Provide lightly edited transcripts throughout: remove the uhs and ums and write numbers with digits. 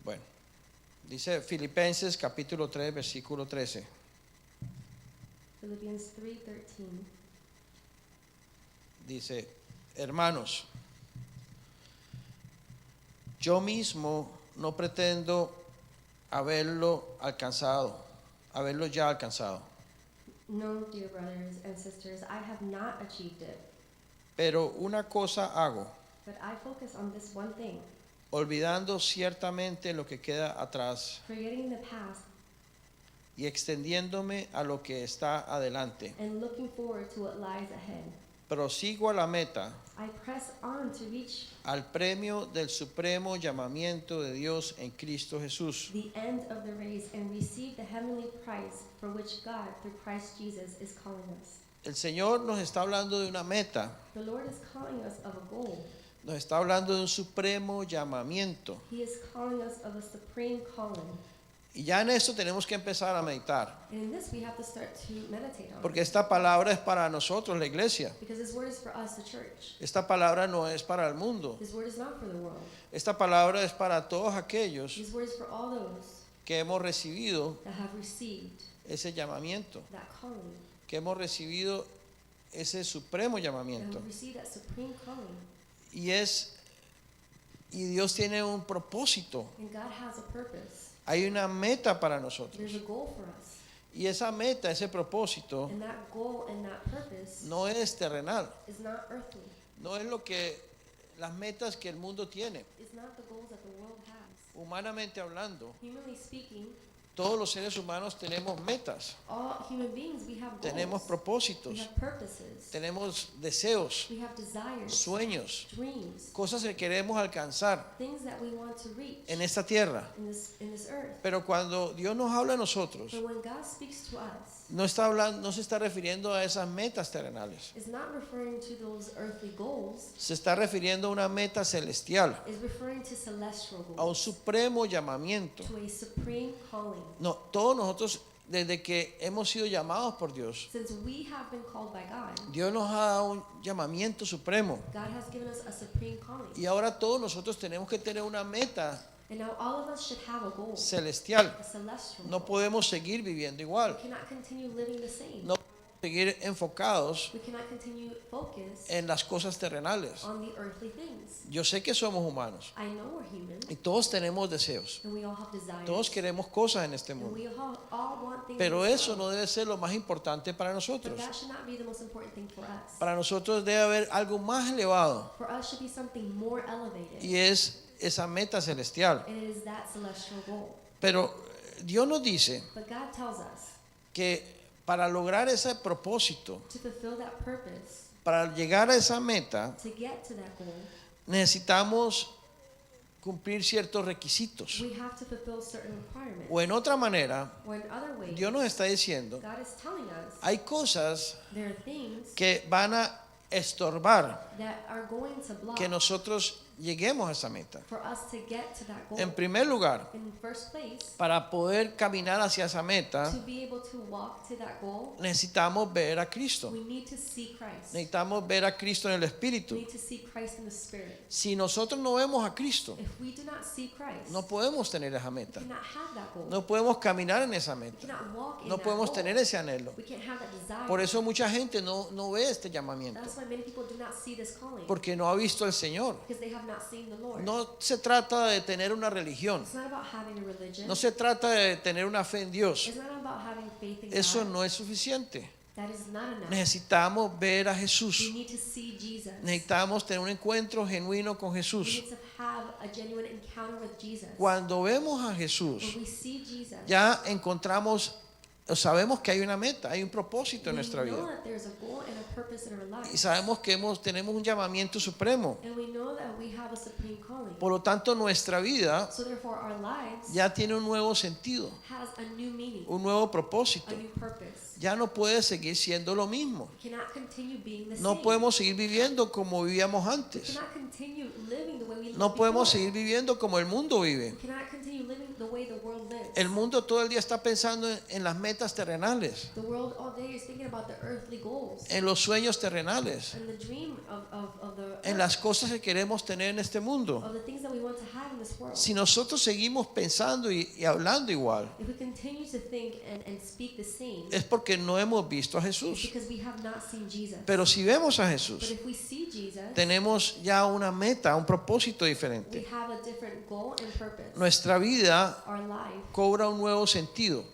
Bueno, dice Filipenses capítulo 3, versículo 13. Philippians 3:13. Dice, hermanos, yo mismo no pretendo haberlo ya alcanzado, No, dear brothers and sisters, I have not achieved it, pero una cosa hago, but I focus on this one thing, olvidando ciertamente lo que queda atrás forgetting the past y extendiéndome a lo que está adelante. and looking forward to what lies ahead. Prosigo a la meta, I press on to reach al premio del supremo llamamiento de Dios en Cristo Jesús. the end of the race and receive the heavenly prize for which God, through Christ Jesus, is calling us. El Señor nos está hablando de una meta, The Lord is calling us of a goal. nos está hablando de un supremo llamamiento. He is calling us of a supreme calling. Y ya en eso tenemos que empezar a meditar, And in this we have to start to meditate on. porque esta palabra es para nosotros, la iglesia. Because His word is for us, the church. Esta palabra no es para el mundo. His word is not for the world. Esta palabra es para todos aquellos His word is for all those que hemos recibido that have received ese llamamiento, that calling, que hemos recibido ese supremo that llamamiento. have received that supreme calling. Y Dios tiene un propósito. And God has a purpose. Hay una meta para nosotros. There's a goal for us. Y esa meta, ese propósito, And that goal and that purpose no es terrenal. is not earthly. No es lo que las metas que el mundo tiene. It's not the goals that the world has. Humanamente hablando, Humanly speaking, todos los seres humanos tenemos metas, all human beings, we have goals. tenemos We propósitos, have purposes. tenemos deseos, We have desires, sueños, dreams, cosas que queremos alcanzar things that we want to reach en esta tierra. in this earth. Pero cuando Dios nos habla a nosotros, But when God speaks to us, no se está refiriendo a esas metas terrenales. it's not referring to those earthly goals, Se está refiriendo a una meta celestial, it's referring to celestial a un goals, supremo llamamiento. to a supreme calling. No, todos nosotros, desde que hemos sido llamados por Dios, Since we have been called by God, Dios nos ha dado un llamamiento supremo. God has given us a supreme calling. Y ahora todos nosotros tenemos que tener una meta And now all of us should have a goal, celestial. a celestial No goal. podemos seguir viviendo igual. We cannot continue living the same. No podemos seguir enfocados We cannot continue focused en las cosas terrenales. on the earthly things. Yo sé que somos humanos I know we're human, y todos tenemos deseos. and we all have desires. Todos queremos cosas en este And mundo. we all want things. Pero in this eso world. no debe ser lo más importante para But nosotros. that should not be the most important thing for us. Para nosotros debe haber algo más elevado, For us should be something more elevated. y es esa meta celestial. And it is that celestial goal. Pero Dios nos dice But God tells us que para lograr ese propósito, to fulfill that purpose, para llegar a esa meta, to get to that goal, necesitamos cumplir ciertos requisitos. we have to fulfill certain requirements. O en otra manera, Or in other ways, Dios nos está diciendo, God is telling us hay cosas there are things que van a estorbar that are going to block que nosotros lleguemos a esa meta. for us to get to that goal. En primer lugar, In first place, para poder caminar hacia esa meta, to be able to walk to that goal, necesitamos ver a Cristo. we need to see Christ. Necesitamos ver a Cristo en el We Espíritu. need to see Christ in the Spirit. Si nosotros no vemos a Cristo, If we do not see Christ, no podemos tener esa we meta. cannot have that goal. No podemos caminar en esa We meta. cannot walk in No that podemos goal. tener ese anhelo. We can't have that desire. Por eso mucha gente no ve este llamamiento, That's why many people do not see this calling, porque no ha visto al Señor. because they have not seen the Lord. No se trata de tener una religión, It's not about having a religion. no se trata de tener una fe en Dios. It's not about having faith in Eso God. no es suficiente. That is not enough. Necesitamos ver a We Jesús. need to see Jesus. Necesitamos tener un encuentro genuino con We Jesús. need to have a genuine encounter with Jesus. Cuando vemos a Jesús, When we see Jesus, ya encontramos, o sabemos que hay una meta, hay un propósito en we nuestra know vida. that there's a goal and a purpose in our Y life. sabemos que tenemos un llamamiento supremo. And we know that we have a supreme calling. Por lo tanto, nuestra vida So therefore our lives ya tiene un nuevo sentido, has a new meaning, un nuevo a propósito. new purpose. Ya no puede seguir siendo lo mismo. We cannot continue being the No same. podemos seguir viviendo como vivíamos We antes. cannot continue living the way we lived No podemos before. seguir viviendo como el mundo vive. We cannot continue living the way the world lives. El mundo todo el día está pensando en las metas terrenales, The world all day is thinking about the earthly goals en los sueños terrenales, and the dream of the en las cosas que queremos tener en este mundo. of the things that we want to have in this world. Si nosotros seguimos pensando y hablando igual, If we continue to think and speak the same, es porque no hemos visto a it's Jesús. because we have not seen Jesus. Pero si vemos a But Jesús, if we see Jesus, tenemos ya una meta, un propósito we diferente. have a different goal and purpose. Nuestra vida Our life cobra un nuevo sentido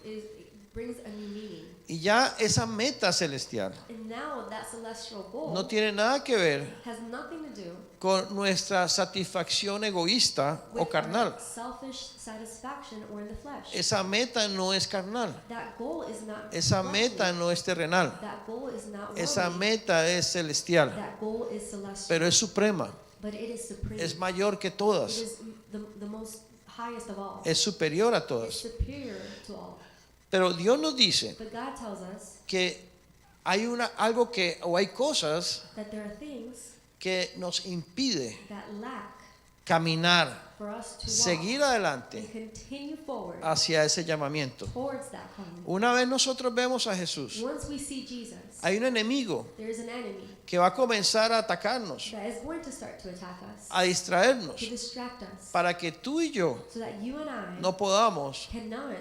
brings a new meaning. y ya esa meta celestial And now that celestial goal no tiene nada que ver has nothing to do con nuestra satisfacción egoísta o with carnal. our selfish satisfaction or in the flesh. Esa meta no es carnal, That goal is not esa fleshly. meta no es terrenal, That goal is not esa worldly. meta es celestial, That goal is celestial. pero es suprema, But it is supreme. es mayor que It todas, is the most highest of all. es superior a It's todas. superior to all. Pero Dios nos dice But God tells us que hay algo o hay cosas that there are things que nos impide that lack caminar, for us to seguir walk adelante and continue forward hacia ese llamamiento. towards that calling. Una vez nosotros vemos a Jesús, Once we see Jesus, hay un enemigo there is an enemy que va a comenzar a atacarnos, that is going to start to attack us, a distraernos, to distract us, para que tú y yo so that you and I no podamos cannot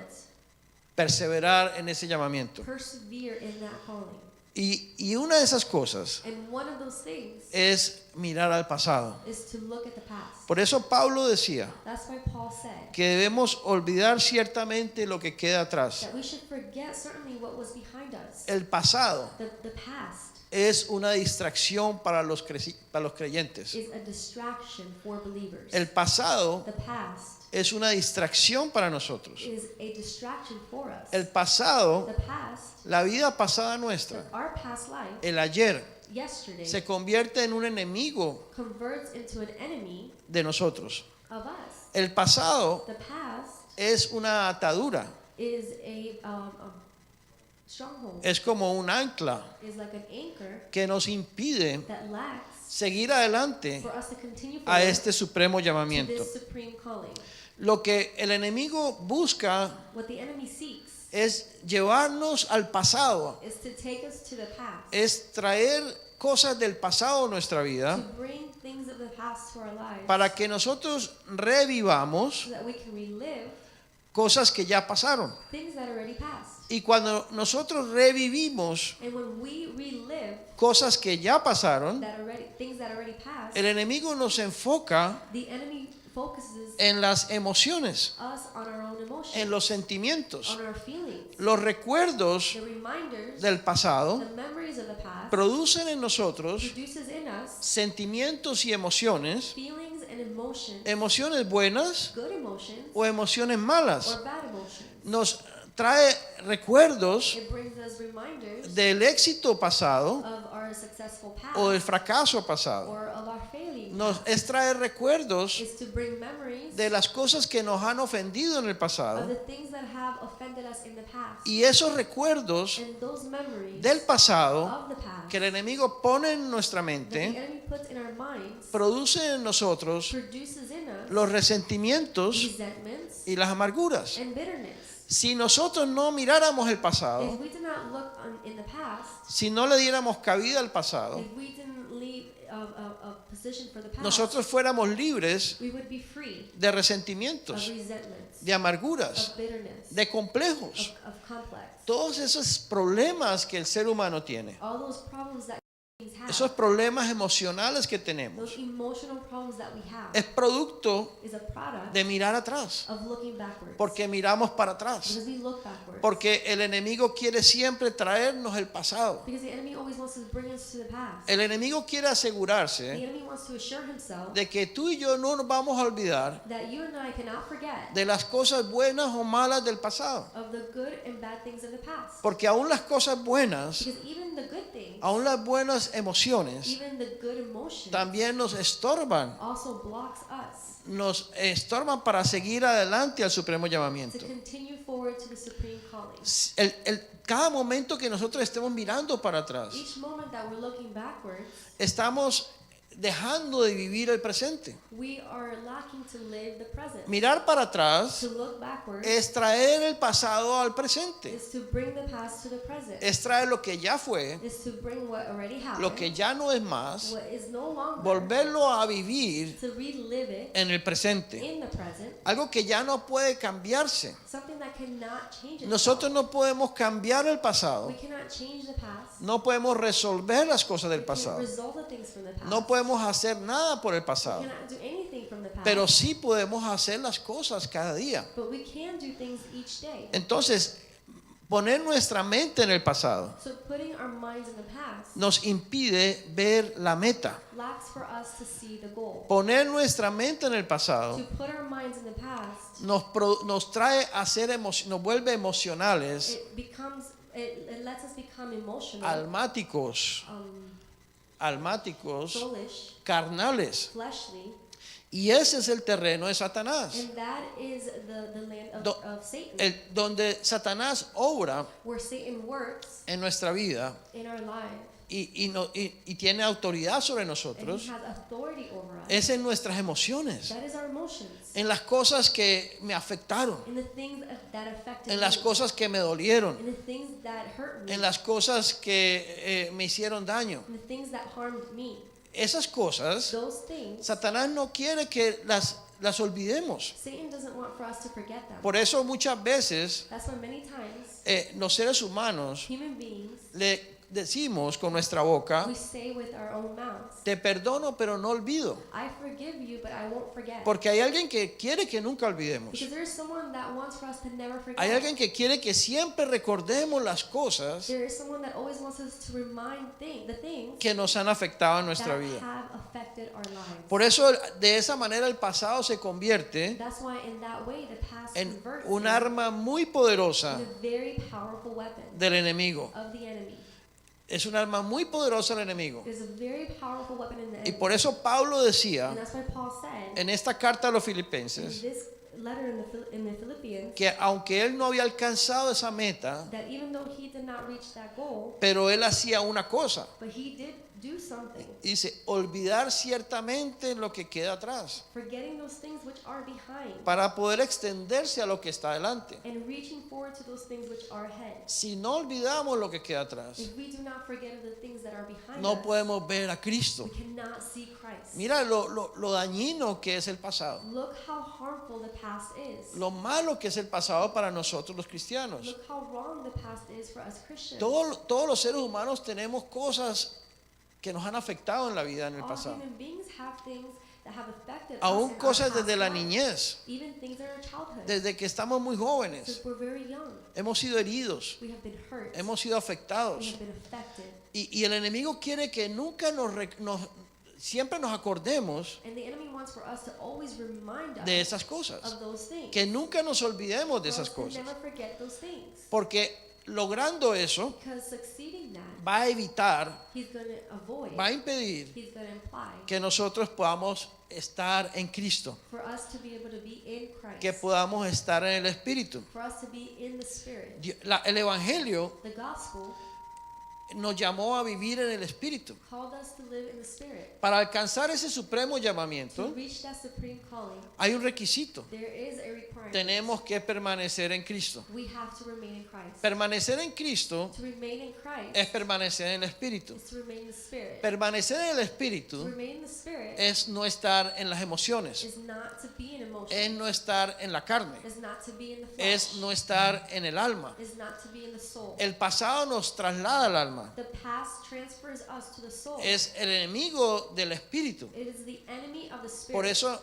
perseverar en ese llamamiento. persevere in that calling. Y una de esas cosas And one of those things es mirar al pasado. is to look at the past. Por eso Pablo decía That's why Paul said que debemos olvidar ciertamente lo que queda atrás. that we should forget certainly what was behind us. El pasado The past es una distracción para los creyentes. is a distraction for believers. El pasado The past es una distracción para nosotros. is a distraction for us. El pasado, The past, la vida pasada nuestra, our past life, el ayer, yesterday, se convierte en un enemigo converts into an enemy de nosotros. of us. El pasado The past es una atadura, is a stronghold, es como un ancla is like an anchor que nos impide that lacks seguir adelante for us to continue a forward este supremo to llamamiento. this supreme calling. Lo que el enemigo busca What the enemy seeks es llevarnos al pasado, is to take us to the past, es traer cosas del pasado a nuestra vida to bring things of the past to our lives, para que nosotros revivamos so that we can relive cosas que ya pasaron. things that already passed. Y cuando nosotros revivimos And when we relive cosas que ya pasaron, things that already passed, el enemigo nos enfoca the enemy focuses en las emociones, us on our own emotions, en los sentimientos. on our feelings. Los recuerdos The reminders, del pasado the memories of the past, producen en nosotros produces in us sentimientos y emociones, feelings and emotions, emociones buenas good emotions o emociones malas. or bad emotions. Nos trae recuerdos It brings us reminders del éxito pasado of our successful past o del fracaso pasado. or of our failing Nos past. es traer recuerdos Is to bring memories de las cosas que nos han ofendido en el of pasado, the things that have offended us in the past. y esos recuerdos And those memories del pasado of the past que el enemigo pone en nuestra that the mente enemy puts in our minds producen en nosotros produces in us los resentimientos resentments y las amarguras. and bitterness. Si nosotros no miráramos el If pasado, we did not look in the past, si no le diéramos cabida al pasado, if we didn't leave a position for the past, nosotros fuéramos libres we would be free de of resentimientos, resentments, de amarguras, of bitterness, de complejos, of complex. todos esos problemas que el ser humano tiene, All those problems that things have, esos problemas emocionales que tenemos, those emotional problems that we have, es producto is a product de mirar atrás, of looking backwards. porque miramos para atrás, Because we look backwards. porque el enemigo quiere siempre traernos el pasado. Because the enemy always wants to bring us to the past. El enemigo quiere The asegurarse enemy wants to assure himself de que tú y yo no nos vamos a olvidar that you and I cannot forget de las cosas buenas o malas del pasado, of the good and bad things of the past. porque aún las cosas buenas, Because even the good things, aún las buenas emociones even the good emotions, también nos estorban, also blocks us para seguir adelante al supremo to llamamiento. continue forward to the supreme calling. Cada momento que nosotros estemos mirando para atrás, Each moment that we're looking backwards, estamos dejando de vivir el presente. We are lacking to live the present. Mirar para atrás To look backward es traer el pasado al presente. is to bring the past to the present. Es traer lo que ya fue, Is to bring what already happened. lo que ya no es más, What is no longer. volverlo a vivir To relive it en el presente. in the present. Algo que ya no puede cambiarse. Something that cannot change itself. Nosotros no podemos cambiar el pasado. We cannot change the past. No podemos resolver las cosas del We can't pasado. resolve the things from the past. No podemos hacer nada por el We pasado. cannot do anything from the past. Pero sí podemos hacer las cosas cada día. But we can do things each day. Entonces, poner nuestra mente en el pasado So putting our minds in the past nos impide ver la meta. lacks for us to see the goal. Poner nuestra mente en el pasado To put our minds in the past, nos trae a ser nos vuelve emocionales, it lets us become emotional, almáticos, soulish, carnales. fleshly, Y ese es el terreno de Satanás, and that is the land Do- of Satan, donde Satanás obra where Satan works en nuestra vida in our life, y tiene autoridad sobre and nosotros. he has authority over us. Es en nuestras emociones, That is our emotions, en las cosas que me afectaron, in the things that affected en las me, cosas que me dolieron, in the things that hurt me, en las cosas que me hicieron daño. in the things that harmed me. Esas cosas, Those things, Satanás no quiere que las olvidemos. Satan doesn't want for us to forget them. Por eso muchas veces That's why many times los seres humanos human beings, le decimos con nuestra boca, we say with our own mouths, te perdono pero no olvido. I forgive you, but I won't forget. Porque hay alguien que quiere que nunca olvidemos. Because there's someone that wants for us to never forget. Hay alguien que quiere que siempre recordemos las cosas There is someone that always wants us to remind the things que nos han afectado en that nuestra vida. have affected our lives. Por eso de esa manera el pasado se convierte That's why in that way the past en converts un into arma muy poderosa a very powerful weapon del enemigo. of the enemy. Es un arma muy poderosa del enemigo. It is a very powerful weapon in the Y enemy. por eso Pablo decía And that's why Paul said en esta carta a los in filipenses this letter in the Philippians que aunque él no había alcanzado esa meta, that even though he did not reach that goal, pero él hacía una cosa. but he did do something, Dice, olvidar ciertamente lo que queda atrás forgetting those things which are behind para poder extenderse a lo que está adelante. and reaching forward to those things which are ahead. Si no olvidamos lo que queda atrás, If we do not forget of the things that are behind no us, podemos ver a Cristo. we cannot see Christ. Mira lo dañino que es el pasado, Look how harmful the past is. lo malo que es el pasado para nosotros los cristianos. Look how wrong the past is for us Christians. Todos los seres humanos tenemos cosas que nos han afectado en la vida en el All pasado. human beings have things that have affected us Aún in our cosas past desde la life. niñez, Even things in our childhood. desde que estamos muy jóvenes. Since we're very young, Hemos sido heridos, we have been hurt. hemos sido We afectados. have been affected. Y el enemigo quiere que nunca siempre nos acordemos And the enemy wants for us to always remind us de esas cosas. of those things. Que nunca nos olvidemos de For us esas to cosas. never forget those things. Porque logrando eso Because succeeding that, va a evitar, he's going to avoid, va a impedir he's going to imply que nosotros podamos estar en Cristo, for us to be able to be in Christ. que podamos estar en el Espíritu. For us to be in the Spirit. El Evangelio The gospel nos llamó a vivir en el Espíritu. called us to live in the Spirit. Para alcanzar ese supremo To llamamiento reach that supreme calling, hay un requisito. there is a requirement. Tenemos que permanecer en Cristo. We have to remain in Christ. Permanecer en Cristo To remain in Christ es permanecer en el Espíritu. is to remain in the Spirit. Permanecer en el To Espíritu remain in the Spirit es no estar en las emociones, is not to be in emotion. es no estar en la carne, Is not to be in the flesh. es no estar en el alma. Is not to be in the soul. El pasado nos traslada al alma, The past transfers us to the soul. es el enemigo del Espíritu. It is the enemy of the Spirit. Por eso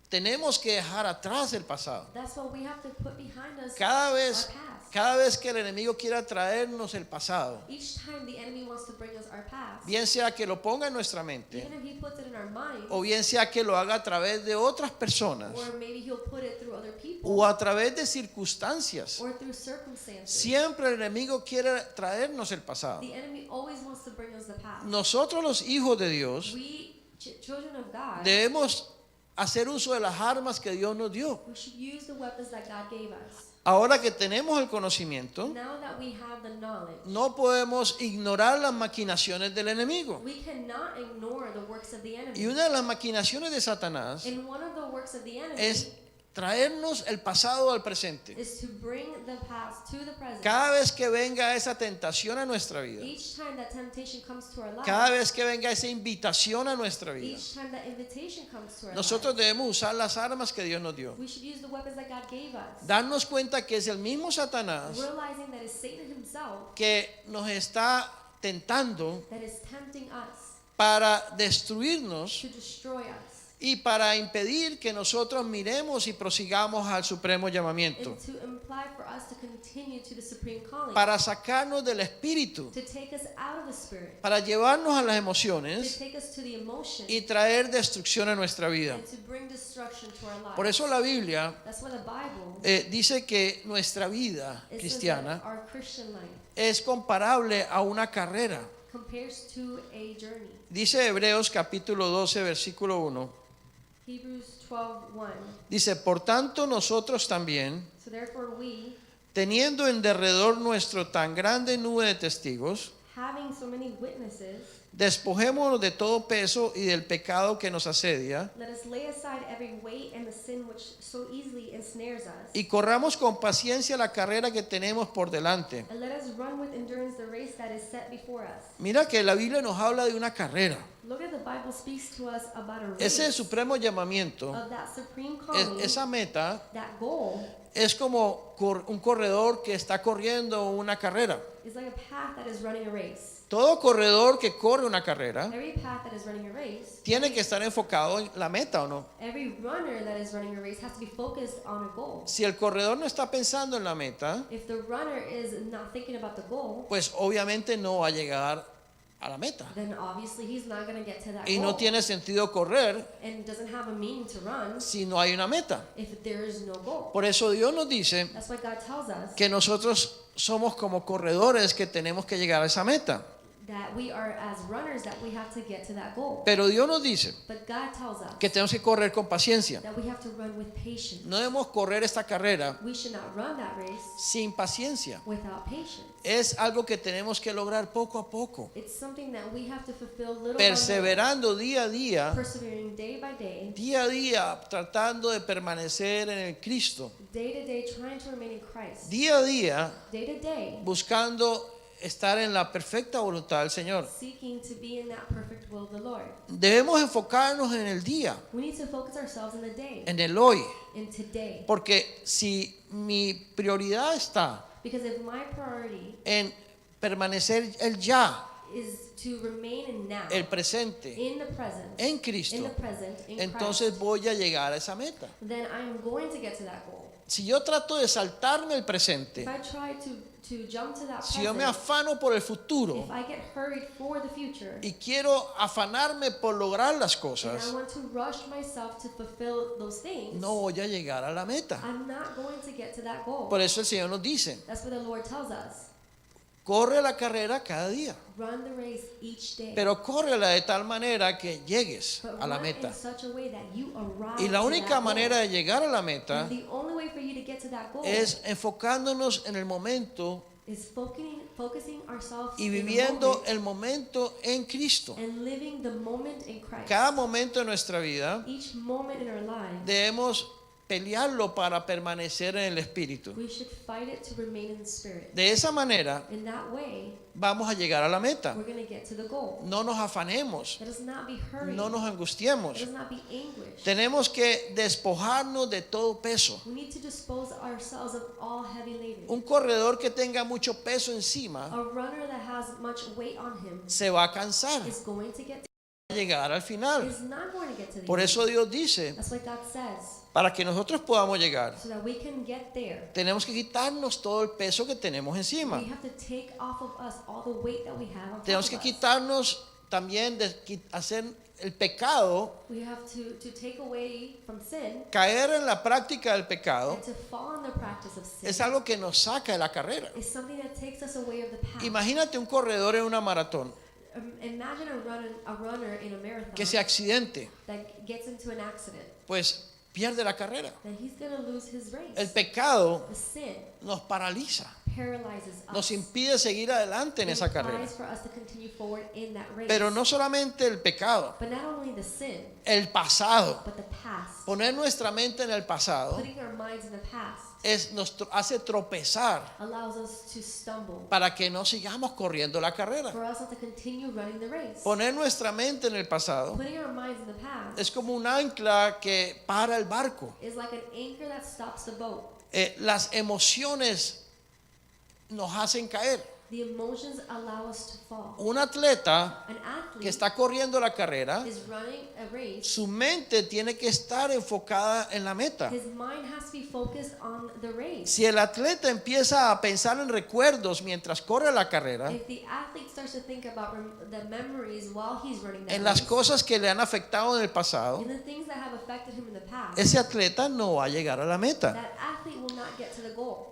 tenemos que dejar atrás el pasado. That's why we have to put behind us Cada our vez, past. cada vez que el enemigo quiera traernos el pasado, Each time the enemy wants to bring us our past, bien sea que lo ponga en nuestra mente, even if he puts it in our mind, o bien sea que lo haga a través de otras personas, or maybe he'll put it through other people, o a través de circunstancias, or through circumstances. siempre el enemigo quiere traernos el pasado. The enemy always wants to bring us the past. Nosotros los hijos de Dios We, children of God, debemos hacer uso de las armas que Dios nos dio. we should use the weapons that God gave us. Ahora que tenemos el conocimiento, now that we have the knowledge, no podemos ignorar las maquinaciones del enemigo. we cannot ignore the works of the Y enemy. una de las maquinaciones de Satanás And one of the works of the enemy es traernos el pasado al presente. is to bring the past to the present. Cada vez que venga esa tentación a nuestra vida, Each time that temptation comes to our cada life, vez que venga esa invitación a nuestra vida, each time that invitation comes to our nosotros life, debemos usar las armas que Dios nos dio. we should use the weapons that God gave us, Darnos cuenta que es el mismo Satanás realizing that it's Satan himself que nos está tentando that is tempting us para destruirnos to destroy us y para impedir que nosotros miremos y prosigamos al supremo llamamiento, and to imply for us to continue to the supreme calling, para sacarnos del espíritu, to take us out of the spirit, para llevarnos a las to emociones take us to the emotion, y traer destrucción a nuestra vida. and to bring destruction to our lives. Por eso la Biblia That's why the Bible dice que nuestra vida it says that cristiana our Christian life es comparable a una carrera. compares to a journey. Dice Hebreos capítulo 12, versículo 1. Hebrews 12:1. Dice, por tanto nosotros también, So therefore we, teniendo en derredor nuestro tan grande nube de testigos, having so many witnesses, despojémonos de todo peso y del pecado que nos asedia let us lay aside every weight and the sin which so easily ensnares us, y corramos con paciencia la carrera que tenemos por delante. and let us run with endurance the race that is set before us. Mira que la Biblia nos habla de una carrera. Look at the Bible speaks to us about a Ese race supremo llamamiento, of that supreme calling, esa meta, that goal es como un corredor que está corriendo una carrera. is like a path that is running a race. Todo corredor que corre una carrera Every path that is running a race, tiene que estar enfocado en la meta, ¿o no? every runner that is running a race has to be focused on a goal. Si el corredor no está pensando en la meta, If the runner is not thinking about the goal, pues obviamente no va a llegar a la meta. then obviously he's not going to get to that Y goal. no tiene sentido correr And it doesn't have a meaning to run si no hay una meta. if there is no goal. Por eso Dios nos dice That's why God tells us que nosotros somos como corredores que tenemos que llegar a esa meta. that we are as runners that we have to get to that goal. Pero Dios nos dice But God tells us que tenemos que correr con paciencia. that we have to run with patience. No debemos correr esta carrera We should not run that race sin paciencia. without patience. Es algo que tenemos que lograr poco a poco, It's something that we have to fulfill little by little, perseverando día a día, persevering day by day, día a día, tratando de permanecer en el Cristo, day to day, trying to remain in Christ, día a día, day to day, buscando estar en la perfecta voluntad del Señor. seeking to be in that perfect will of the Lord. Debemos enfocarnos en el día, We need to focus ourselves in the day, en el hoy, in today. porque si mi prioridad está Because if my priority en permanecer el ya, is to remain in now, el presente, in the present, en in the Cristo, present, in entonces Christ, voy a llegar a esa meta. then I am going to get to that goal. Si yo trato de saltarme el presente, If I try to jump to that si yo me present, afano por el futuro if I get hurried for the future, y quiero afanarme por lograr las and I cosas, want to rush myself to fulfill those things, no voy a llegar a la meta. I'm not going to get to that goal. Por eso el Señor nos dice, That's what the Lord tells us. corre la carrera cada día, Run the race each day. pero córrela de tal manera que llegues But a la run meta. in such a way that you arrive Y la to única that manera goal. de llegar a la meta And the only way for you to get to that goal es enfocándonos en el momento is focusing ourselves y in the viviendo moment el momento en Cristo. and living the moment in Christ. Cada momento de nuestra vida Each moment in our lives, debemos pelearlo para permanecer en el Espíritu. we should fight it to remain in the Spirit. De esa manera In that way, vamos a llegar a la meta. we're going to get to the goal. No nos afanemos, Let us not be hurried. no nos angustiemos. Let us not be anguished. Tenemos que despojarnos de todo peso. We need to dispose ourselves of all heavy laden. Un corredor que tenga mucho peso encima A runner that has much weight on him se va a cansar, is going to get va a llegar al final. is not going to get to the Por end. eso Dios dice, That's what God says. para que nosotros podamos llegar, So that we can get there, tenemos que quitarnos todo el peso que tenemos encima. we have to take off of us all the weight that we have on top Tenemos of que us. quitarnos también de hacer el pecado, We have to take away from sin caer en la práctica del pecado. and to fall in the practice of sin. Es algo que nos saca de la carrera. It's something that takes us away of the path. Imagínate un corredor en una maratón Imagine a runner in a marathon que se accidente. that gets into an accident. Pues pierde la carrera. that he's going to lose his race. El pecado The sin nos paraliza, paralyzes us. nos impide seguir adelante en It esa carrera. requires for us to continue forward in that race. Pero no solamente el pecado, But not only the sin, el pasado. but the past. Poner nuestra mente en el pasado Putting our minds in the past nos hace tropezar allows us to stumble. para que no sigamos corriendo la carrera. For us not to continue running the race. Poner nuestra mente en el pasado Putting our minds in the past es como un ancla que para el barco. is like an anchor that stops the boat. Las emociones nos hacen caer. The emotions allow us to fall. Un atleta An athlete que está corriendo la carrera, is running a race. su mente tiene que estar enfocada en la meta. His mind has to be focused on the race. Si el atleta empieza a pensar en recuerdos mientras corre la carrera, If the athlete starts to think about the memories while he's running that en las race, cosas que le han afectado en el pasado, in the things that have affected him in the past, ese atleta no va a llegar a la meta. that athlete will not get to the goal.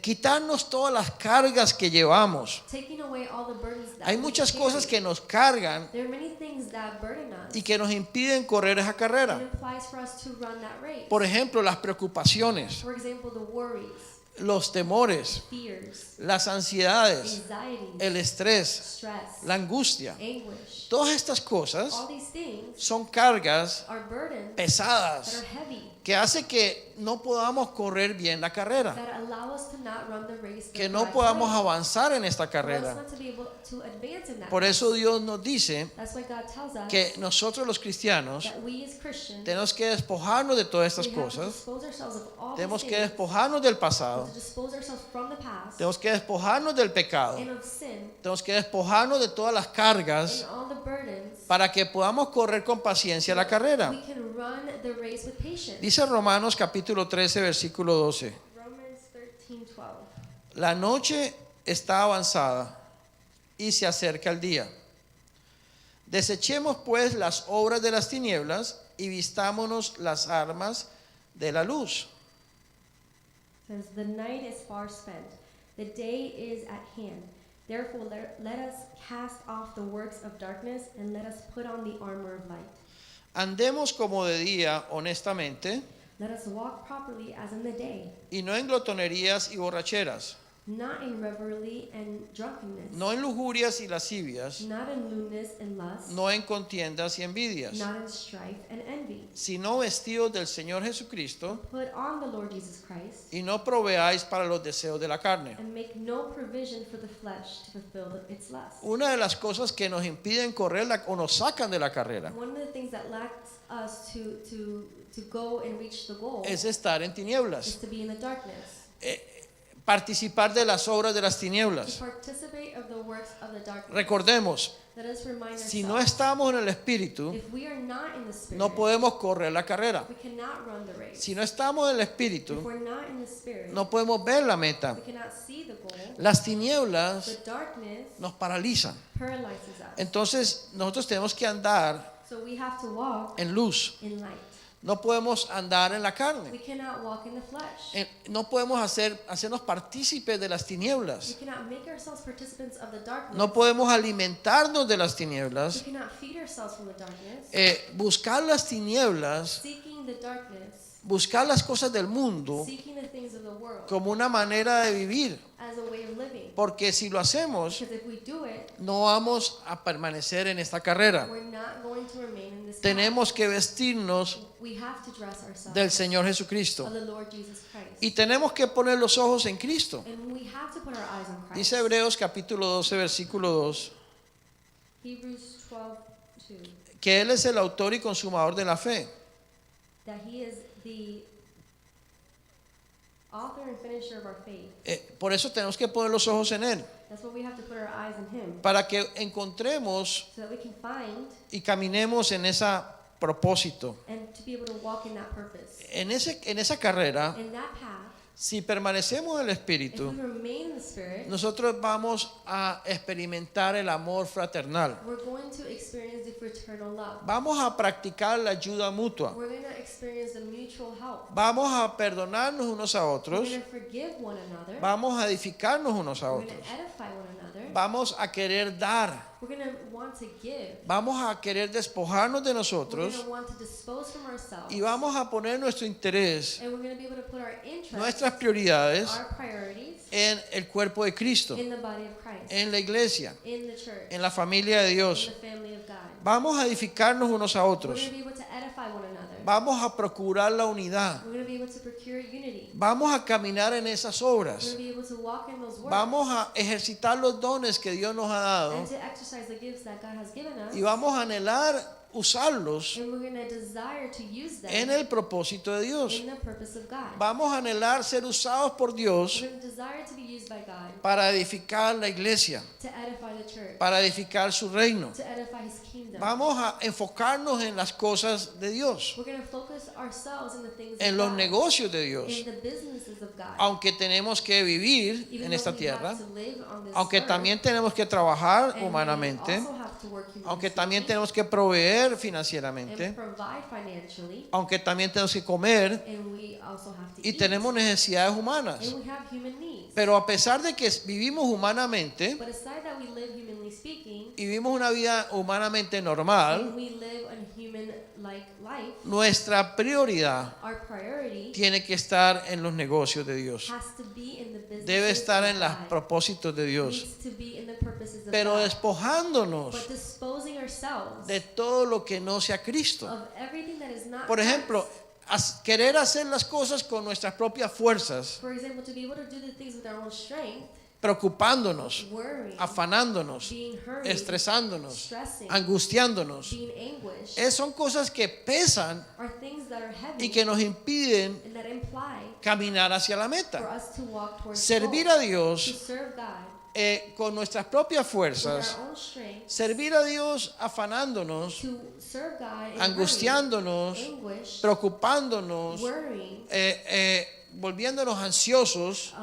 Quitarnos todas las cargas que llevamos. Taking away all the burdens that Hay we muchas carry. cosas que nos cargan There are many things that burden us. y que nos impiden correr esa It carrera. implies for us to run that race. Por ejemplo, las preocupaciones, For example, the worries, los temores, fears, las ansiedades, anxieties, el estrés, stress, la angustia. anguish. Todas estas cosas All these things son cargas are burdens that pesadas are heavy, que hace que no podamos correr bien la carrera, that allow us to not run the race the que no correct podamos way. avanzar en esta For us carrera. not to be able to advance in that Por race. eso Dios nos dice That's why God tells us que nosotros los cristianos that we as Christians tenemos que despojarnos de todas estas we have to cosas, dispose ourselves of all tenemos these que things, despojarnos del pasado, to dispose ourselves from the past tenemos que despojarnos del pecado, and of sin tenemos que despojarnos de todas las cargas and all the burdens. para que podamos correr con paciencia la carrera. We can run the race with patience. Dice Romanos capítulo 13, versículo 12. Romans 13:12. La noche está avanzada y se acerca el día. Desechemos pues las obras de las tinieblas y vistámonos las armas de la luz. Says the night is far spent, the day is at hand. Therefore let us cast off the works of darkness and let us put on the armor of light. Andemos como de día honestamente Let us walk properly as in the day, y no en glotonerías y borracheras, not in revelry and drunkenness, no en lujurias y lascivias, not in lewdness and lust, no en contiendas y envidias, not in strife and envy. sino vestidos del Señor Jesucristo Put on the Lord Jesus Christ y no proveáis para los deseos de la carne. and make no provision for the flesh to fulfill its lust. Una de las cosas que nos impiden correr o nos sacan de la carrera One of the things that lacks us to go and reach the goal es estar en is tinieblas, to be in the darkness, participar de las obras de las to tinieblas. participate of the works of the darkness. Recordemos, Let us remind si no ourselves, estamos en el Espíritu, if we are not in the Spirit, no podemos correr la carrera. we cannot run the race. Si no estamos en el If Espíritu, we're not in the Spirit, no podemos ver la meta. we cannot see the goal. Las The tinieblas darkness nos paralizan. paralyzes us. Entonces nosotros tenemos que andar So we have to walk en luz. in light. No podemos andar en la We carne. cannot walk in the flesh. No podemos hacernos partícipes de las We tinieblas. cannot make ourselves participants of the darkness. No podemos alimentarnos de las We tinieblas. cannot feed ourselves from the darkness. Buscar las tinieblas, Seeking the darkness, buscar las cosas del mundo seeking the things of the world como una manera de vivir. as a way of living. Porque si lo hacemos, Because if we do it, no vamos a permanecer en esta carrera. we're not going to remain in this Tenemos que vestirnos path. We have to dress ourselves del Señor of Jesucristo. the Lord Jesus Christ. Y tenemos que poner los ojos en Cristo. And we have to put our eyes on Christ. Dice Hebreos capítulo 12, versículo 2, Hebrews 12:2, que Él es el autor y consumador de la fe. that he is the author and finisher of our faith. Por eso tenemos que poner los ojos en Él, That's why we have to put our eyes on him, para que encontremos so that we can find y caminemos en ese propósito. and to be able to walk in that purpose. En esa carrera, In that path, si permanecemos en el if Espíritu, we remain in the Spirit, nosotros vamos a experimentar el amor fraternal. we're going to experience the fraternal love. Vamos a practicar la ayuda mutua. We're going to experience the mutual help. Vamos a perdonarnos unos a We're otros. going to forgive one another. Vamos a edificarnos unos a We're going otros. to edify one another. Vamos a querer dar. We're going to want to give. Vamos a querer despojarnos de We're nosotros going to want to dispose from ourselves. y vamos a poner nuestro interés, And we're going to be able to put our interest, nuestras prioridades our priorities, en el cuerpo de Cristo, in the body of Christ, en la iglesia, in the church, en la familia de in Dios. the family of God. Vamos a edificarnos unos a We're otros. going to be able to edify one another. Vamos a procurar la unidad. We're going to be able to procure unity. Vamos a caminar en esas We're obras. going to be able to walk in those works Vamos a ejercitar los dones que Dios nos ha dado and to exercise the gifts that God has given us. y vamos a anhelar usarlos And we're going to desire to use them en el propósito de Dios. in the purpose of God. Vamos a anhelar ser usados por Dios We're going to desire to be used by God para edificar la iglesia, to edify the church, para edificar su reino. to edify His kingdom. Vamos a enfocarnos en las cosas de Dios, We're going to focus ourselves in the things en of los God, negocios de Dios. in the businesses of God. Aunque tenemos que vivir Even en though esta we tierra, have to live on this aunque earth, también tenemos que trabajar and we humanamente, also have to work humanly aunque también speaking, tenemos que proveer and financieramente, provide financially, aunque también tenemos que comer and we also have to y eat, tenemos necesidades humanas. and we have human needs. Pero a pesar de que vivimos humanamente But aside that we live humanly speaking, y vivimos una vida humanamente normal, and we live a human-like life, nuestra prioridad our priority tiene que estar en los negocios de Dios. has to be in the business Debe estar of en los God. propósitos de Dios. Needs to be in the purposes of Pero God. despojándonos But disposing ourselves de todo lo que no sea Cristo. of everything that is not Por ejemplo, Christ. querer hacer las cosas con nuestras propias fuerzas, For example, to be able to do the things with our own strength, preocupándonos, worrying, afanándonos, being hurried, estresándonos, stressing, angustiándonos. being anguished, Son cosas que pesan are things that are heavy y que nos impiden and that imply caminar hacia la for meta. us to walk towards Servir goal, a to Dios serve God con nuestras propias with fuerzas, our own strength, servir a Dios afanándonos, to serve God in angustiándonos, hurry, anguish, preocupándonos, worrying, volviéndonos ansiosos,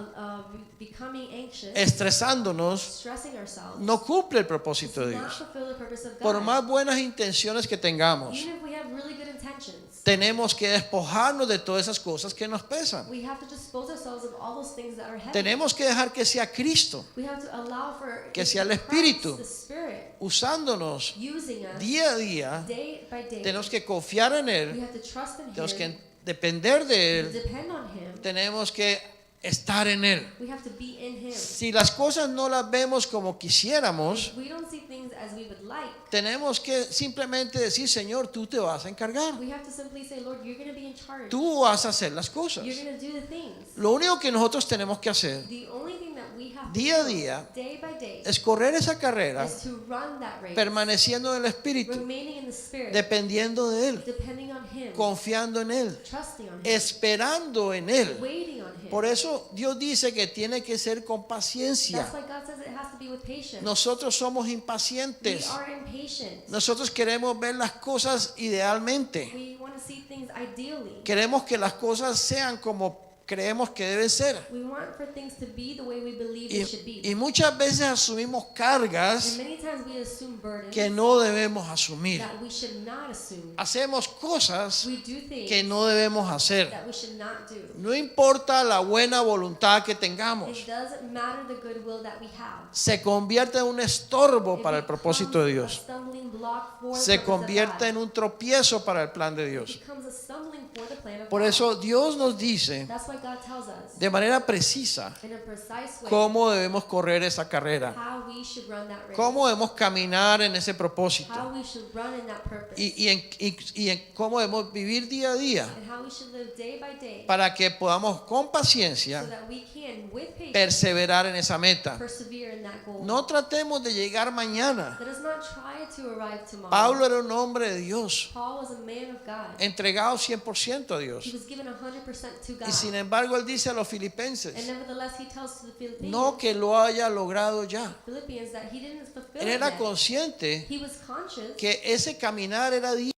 becoming anxious, estresándonos, stressing ourselves, no cumple el propósito does de not Dios. fulfill the purpose of Por God. más buenas intenciones que tengamos, Even if we have really good intentions, tenemos que despojarnos de todas esas cosas que nos pesan. we have to dispose ourselves of all those things that are heavy. Tenemos que dejar que sea Cristo We have to allow for que it sea el to be Espíritu Christ, the Spirit, usándonos using us día a día. day by day. Tenemos que confiar en We Él, have to trust in tenemos Him, que depender de Él, depend on Him. tenemos que estar en Él. We have to be in Him. Si las cosas no las vemos como quisiéramos, If we don't see things as we would like, tenemos que simplemente decir, Señor, tú te vas a encargar. we have to simply say, Lord, you're going to be in charge. Tú vas a hacer las cosas. You're going to do the things. Lo único que nosotros tenemos que hacer The only thing that we have día a to do día day by day es correr esa carrera is to run that race, permaneciendo en el Espíritu, remaining in the Spirit, dependiendo de Él, depending on Him, confiando en Él, trusting on Him, esperando en Él. waiting on Him. Por eso Dios dice que tiene que ser con paciencia. That's why God says it has to be with patience. Nosotros somos We impacientes. are impatient. Nosotros queremos ver las cosas idealmente. We want to see things ideally. Queremos que las cosas sean como creemos que deben ser. We want for things to be the way we believe they should be. Y muchas veces asumimos And cargas many times we assume burdens que no debemos asumir. that we should not assume. Hacemos cosas We do things que no debemos hacer. that we should not do. No importa la buena voluntad que tengamos. It doesn't matter the goodwill that we have. Se convierte en un estorbo It para el propósito de becomes Dios. a stumbling block for the Se purpose of convierte God. en un tropiezo para el plan de It Dios. becomes a stumbling for the plan of Por God. eso Dios nos dice That's why God tells us de manera precisa in a precise way cómo debemos correr esa carrera, how we should run that race, cómo debemos caminar en ese propósito how we should run in that purpose, y en cómo debemos vivir día a día and how we should live day by day para que podamos con so paciencia that we can, with patience, perseverar en esa meta. persevere in that goal. No tratemos de llegar mañana. Let us not try to arrive tomorrow. Pablo era un hombre de Dios, Paul was a man of God. entregado 100% a He Dios. was given 100% to God. Y sin embargo él dice a los And filipenses, nevertheless, he tells to the Philippians, no que lo haya logrado ya. that he didn't fulfill Él it era yet. consciente He was conscious que ese caminar era día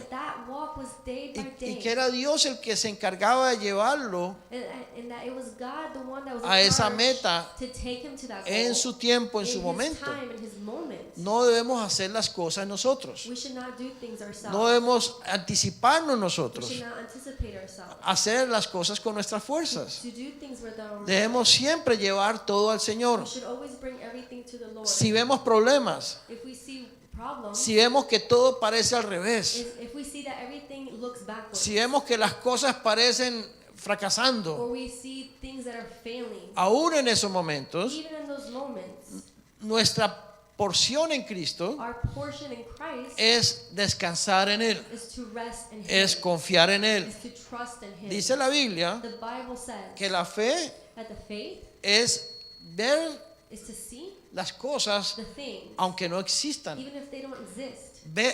that walk was day by day. y que era Dios el que se encargaba de llevarlo and that it was God the one that was a in esa charge meta to take him to that goal en su tiempo, en in su his momento. time, in his moments. No debemos hacer las cosas nosotros. We should not do things ourselves. No debemos anticiparnos We nosotros. should not anticipate ourselves. Hacer las cosas con nuestras fuerzas. To do things with our own Debemos siempre llevar todo al We Señor. should always bring everything listening to the Lord, si vemos problemas, if we see problems, si vemos que todo parece al revés, if we see that everything looks backwards, si vemos que las cosas parecen fracasando, or we see things that are failing, aún en esos momentos, even in those moments, nuestra porción en Cristo our portion in Christ es descansar en Él, is to rest in Him, es confiar en Él. is to trust in Him. Dice la Biblia The Bible says que la fe that the faith es ver is to see las cosas the things, aunque no existan. even if they don't exist,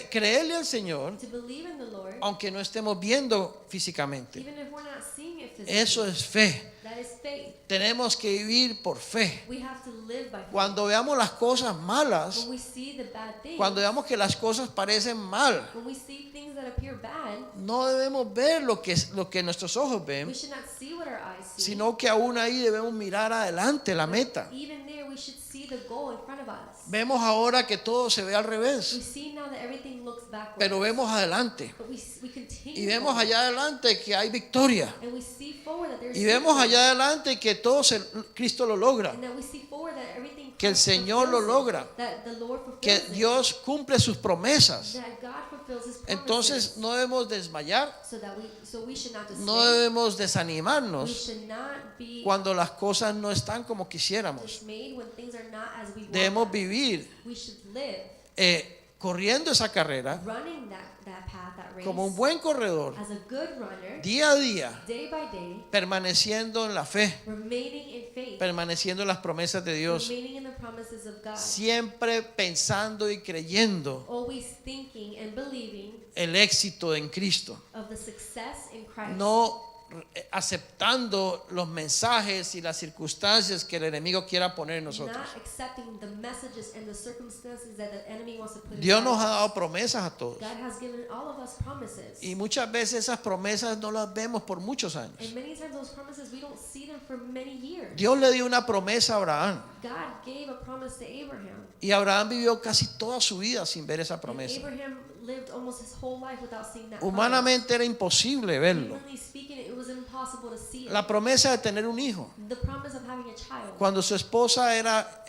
Creerle al Señor to believe in the Lord, aunque no estemos viendo físicamente. even if we're not seeing it physically. Eso es fe. That is faith. Tenemos que vivir por fe. We have to live by faith. Cuando veamos las cosas malas, When we see the bad things, cuando veamos que las cosas parecen mal, when we see things that appear bad, no debemos ver lo que nuestros ojos we ven, should not see what our eyes see. sino que aún ahí debemos mirar adelante la meta. Even there, we should see the goal in front of us. Vemos ahora que todo se ve al We revés, see now that everything looks backwards, pero vemos adelante but we continue y vemos forward. allá adelante que hay victoria And we see forward that there's y vemos victory. allá adelante que Cristo lo logra, And that we see forward that everything que el Christ Señor lo fulfills it, logra, that the Lord fulfills que it, Dios cumple sus promesas. that God fulfills His promises. Entonces no debemos desmayar, So we should not despair. no debemos We desanimarnos should not be cuando las cosas no están como quisiéramos. dismayed when things are not as we want. Debemos vivir We should live corriendo esa carrera running that path, that race, como un buen corredor, as a good runner, día a día, day by day, permaneciendo en la fe, remaining in faith, permaneciendo en las promesas de Dios, remaining in the promises of God, siempre pensando y creyendo always thinking and believing el éxito en Cristo, of the success in Christ, no aceptando los mensajes y las circunstancias que el enemigo quiera poner en nosotros. not accepting the messages and the circumstances that the enemy wants to put in Dios front nos of ha us. dado promesas a todos God has given all of us promises. y muchas veces esas promesas no las vemos por muchos años. And many times those promises, we don't see them for many years. Dios le dio una promesa a Abraham God gave a promise to Abraham. y Abraham vivió casi toda su vida sin ver esa And promesa. Abraham lived almost his whole life without seeing that Humanamente era imposible verlo. promise. Humanly speaking, it was impossible to see it. La promesa de tener un hijo, The promise of having a child. cuando su esposa era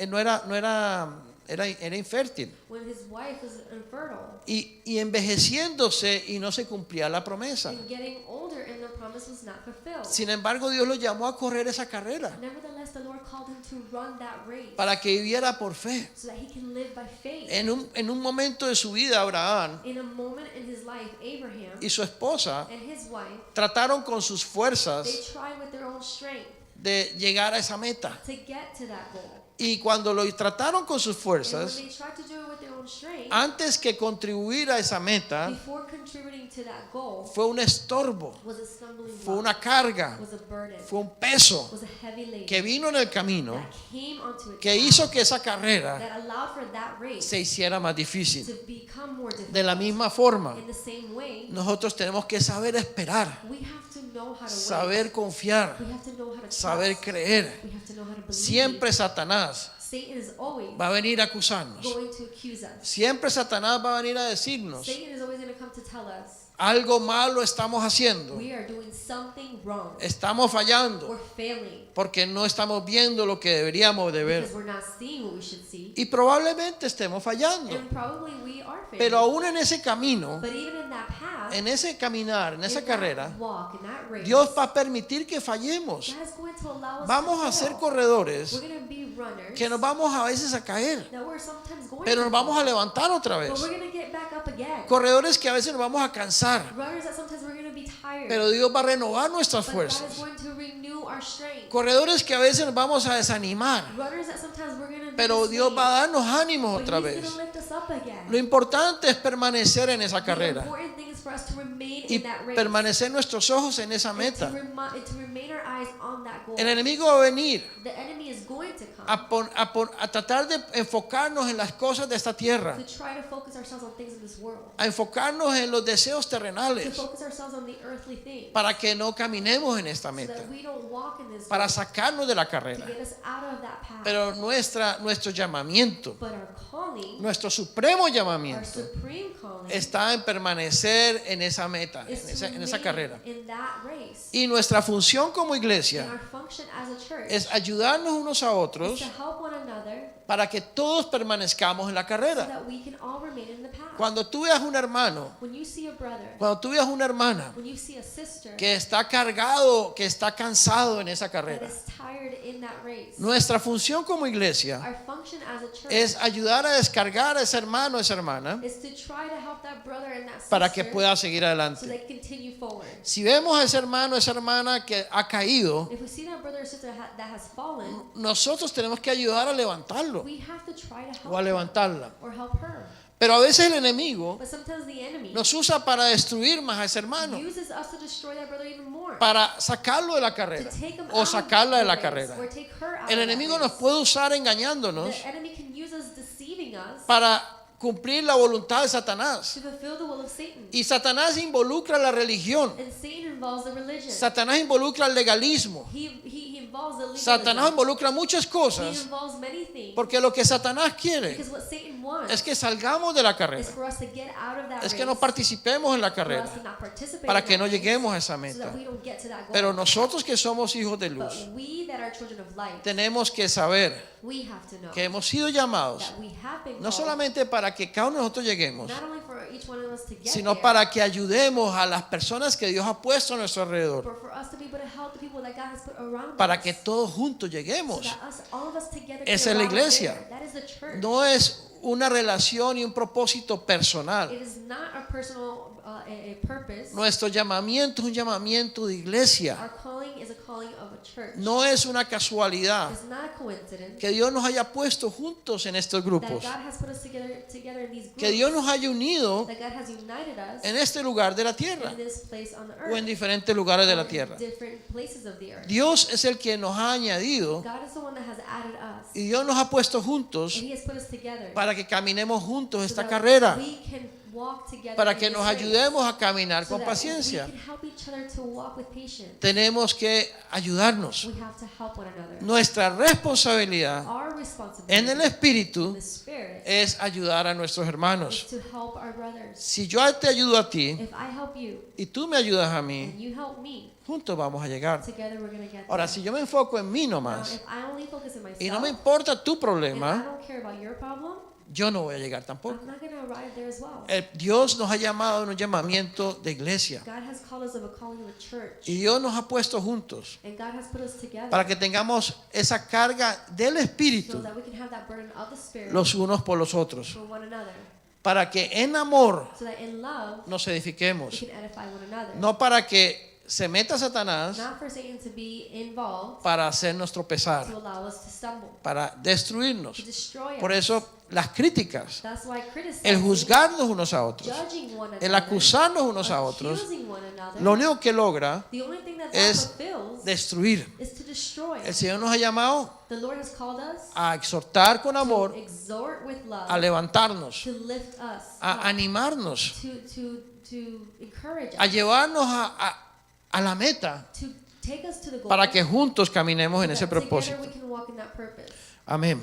infértil When his wife was infertile y envejeciéndose y no se cumplía la promesa. and getting older, and the promise was not fulfilled. Sin embargo, Dios lo llamó a correr esa carrera Nevertheless, the Lord called him to run that race para que viviera por fe. so that he can live by faith. En un momento de su vida, Abraham In a moment in his life, Abraham y su esposa and his wife, trataron con sus they fuerzas tried with their own strength de llegar a esa meta. to get to that goal. Y cuando lo trataron con sus And when fuerzas, they tried to do it with their own strength, antes que contribuir a esa meta, before contributing to that goal, fue un estorbo, was a stumbling fue block, una carga, was a burden, fue un peso was a heavy load que vino en el camino that came onto its que path, hizo que esa carrera that allowed for that race se hiciera más difícil. to become more difficult. De la misma forma, In the same way, nosotros tenemos que saber esperar, we have to know how to saber wait. confiar, We have to know how to saber trust. creer. We have to know how to believe. Siempre Satanás Satan is always va a venir a acusarnos. going to accuse us. Siempre Satanás va a venir a decirnos, Satan is always going to come to tell us algo malo estamos haciendo, we are doing something wrong. estamos fallando, We're failing porque no estamos viendo lo que deberíamos de ver. because we're not seeing what we should see. Y probablemente estemos fallando, And probably we are failing. pero aún en ese camino, But even in that path, en ese caminar, en esa in carrera, that walk, in that race, Dios va a permitir que fallemos. God is going to allow us Vamos to a ser fail. corredores We're going to be runners que nos vamos a veces a caer, that we're sometimes going pero to nos vamos a fall. levantar otra But vez. we're going to get back up again. Corredores que a veces nos vamos a cansar, Runners that sometimes we're going to be tired. pero Dios va a renovar nuestras But God is fuerzas. going to renew our strength. Corredores que a veces nos vamos a desanimar, Runners that sometimes we're going to be pero Dios va a darnos ánimos but otra He's vez. going to lift us up again. Lo importante es permanecer en esa The carrera important thing is for us to remain y in that race. permanecer nuestros ojos en esa And meta. to remain our eyes on that goal. El enemigo va a venir The enemy is going to come a tratar de enfocarnos en las cosas de esta tierra, to try to focus ourselves on things in this world. a enfocarnos en los deseos To terrenales, focus ourselves on the earthly things. para que no caminemos en esta So meta, that we don't walk in this para way, sacarnos de la to carrera. get us out of that path. Pero nuestro llamamiento, But our calling, nuestro supremo our llamamiento, supreme calling, está en permanecer en esa meta, is to en esa remain carrera. in that race. Y nuestra función como And iglesia our function as a church es ayudarnos unos a is otros to help one another para que todos permanezcamos en la so carrera. that we can all remain in the path. Cuando tú veas un hermano, When you see a brother, cuando tú veas una hermana when you see a sister que está cargado, que está cansado en esa that carrera, is tired in that race, nuestra función como iglesia our function as a church es ayudar a descargar a ese hermano, a esa hermana, is to try to help that brother and that sister para que pueda seguir so adelante. they continue forward. Si vemos a ese hermano, esa hermana que ha caído, If we see that brother or sister that has fallen, nosotros tenemos que ayudar a levantarlo we have to try to o a help them levantarla. or help her. Pero a veces el enemigo But sometimes the enemy nos usa para destruir más a ese hermano, uses us to destroy that brother even more. para sacarlo de la To carrera take him o out sacarla of de la the carrera. race, or take her out El of that enemigo nos race. puede usar engañándonos The enemy can use us deceiving us para cumplir la voluntad de Satanás. to fulfill the will of Satan. Y Satanás involucra la religión. And Satan involves the religion. Satanás involucra el legalismo. He involves the legalism. Satanás involucra muchas He cosas. involves many things. Porque lo que Satanás quiere Because what Satan wants es que salgamos de la carrera. is for us to get out of that Es que race, no participemos en la for carrera. us to not participate Para in que that no race, lleguemos a esa so meta. that we don't get to that goal. Pero nosotros que somos hijos de luz, But we that are children of light, tenemos que saber we have to know que hemos sido llamados that we have been no called, solamente para que cada uno de nosotros lleguemos, not only for each one of us to get sino there, para que ayudemos a las personas que Dios ha puesto a nuestro alrededor, but for us to be able to help the people that God has put around para us, que todos juntos so lleguemos. that us, all of us together Esa can es la arrive iglesia. there. That is the church. No es una relación y un propósito personal. It is not a personal a purpose. Nuestro llamamiento es un llamamiento de iglesia. Our calling is a calling of a church. No es una casualidad It's not a coincidence que Dios nos haya puesto juntos en estos that grupos, God has put us together in these groups, que Dios nos haya unido that God has united us en este lugar de la tierra in this place on the o en earth, diferentes lugares de or la in tierra. different places of the earth. Dios es el que nos ha añadido God is the one that has added us, y Dios nos ha puesto and juntos He has put us together para que caminemos juntos so esta that carrera, we can walk together para in que this nos race, ayudemos a caminar so con that paciencia. we can help each other to walk with patience. Tenemos que ayudarnos. We have to help one another. Nuestra responsabilidad Our responsibility en el in Espíritu the Spirit es ayudar a nuestros is hermanos. to help our brothers. Si yo te ayudo a ti If I help you y tú me ayudas a mí, and you help me, juntos vamos a llegar. together we're going to get Ahora, there. si yo me enfoco en mí Now, nomás if I only focus on myself, y no me importa tu and I problema, don't care about your problem, yo no voy a llegar tampoco. I'm not going to arrive there as well. Dios nos ha llamado en un llamamiento de iglesia God has called us of a calling of a church, y Dios nos ha puesto juntos and God has put us together para que tengamos esa carga del so Espíritu that we can have that burden of the Spirit los unos por los otros, for one another, para que en amor so that in love nos we edifiquemos, can edify one another. no para que se meta Satanás Not for Satan to be involved para hacernos tropezar, to allow us to stumble, para destruirnos. to destroy Por us. eso las críticas, That's why criticism, el juzgarnos unos a otros, judging one el another, acusarnos unos a otros, accusing one another, lo único que logra the only thing that es fulfills destruir. is to destroy. El Señor nos ha llamado The Lord has called us a exhortar con to amor, exhort with love, a levantarnos, to lift us a up, animarnos, to encourage a us, llevarnos a la meta to take us to the goal, para que juntos caminemos en so ese that together propósito. we can walk in that purpose. Amén.